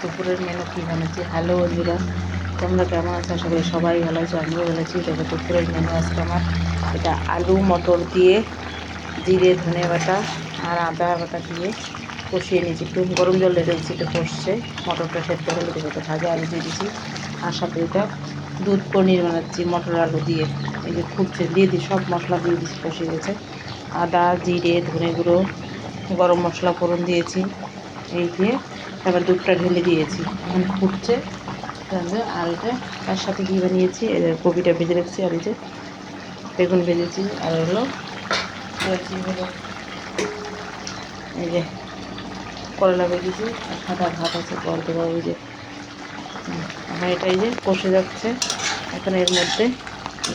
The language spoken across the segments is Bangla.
দুপুরের মেনু কী বানাচ্ছি। হ্যালো বন্ধুরা, তোমরা কেমন আছো? আশা করি সবাই ভালো আছো, আমিও ভালো আছি। দেখো দুপুরের মেনু আজকে আমার এটা আলু মটর দিয়ে জিরে ধনে বাটা আর আদা বাটা দিয়ে কষিয়ে নিয়েছি। একটু গরম জল রেখে দিচ্ছি, এটা কষছে। মটরটা সেদ্ধ হলে দেখো এটা ভাজা আলু দিয়ে দিচ্ছি। আর সাথে এটা দুধ পনির বানাচ্ছি মটর আলু দিয়ে। এই যে ফুটছে, দিয়ে দিই সব মশলা দিয়ে দিচ্ছি, কষিয়ে গেছে। আদা জিরে ধনে গুঁড়ো গরম মশলা ফোড়ন দিয়েছি, এই দিয়ে তারপর দুধটা ঢেলে দিয়েছি। এখন ফুটছে। আর এটা তার সাথে কী বানিয়েছি, কপিটা ভেজে রেখেছি, আর এই যে বেগুন ভেজেছি, আর হলো এই যে করলা ভেজেছি, আর সাদা ভাত আছে পর দেবো। ওই যে এখন এটা এই যে কষে যাচ্ছে। এখন এর মধ্যে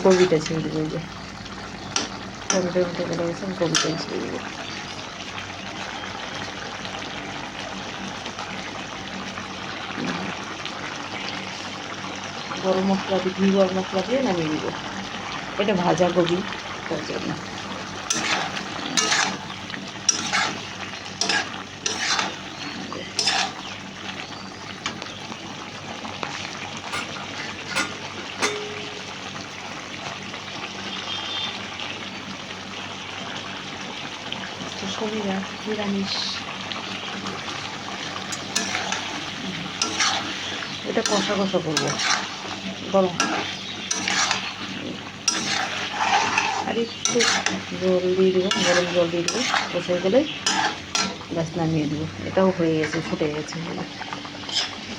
কপিটা ছেড়ে দেবো। এই যে কপিটার মধ্যে করে গেছে, কপিটা ছেড়ে দেবো। গরম মশলা দিয়ে ঘি গরম মশলা দিয়ে নামিয়ে দিব। এটা ভাজা কপি, তার জন্য শরীরা নিরামিষ। এটা কষা কষা করবো গরম, আর একটু জল দিয়ে দেবো, গরম জল দিয়ে দেবো। কষে গেলে ব্যাস নামিয়ে দেবো। এটাও হয়ে গেছে, ফুটে গেছে।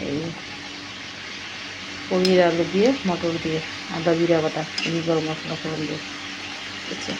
এই পনির আলু দিয়ে মটর দিয়ে আদা জিরা বাটা ঘি গরম মশলা ফোড়ন দিয়ে। আচ্ছা।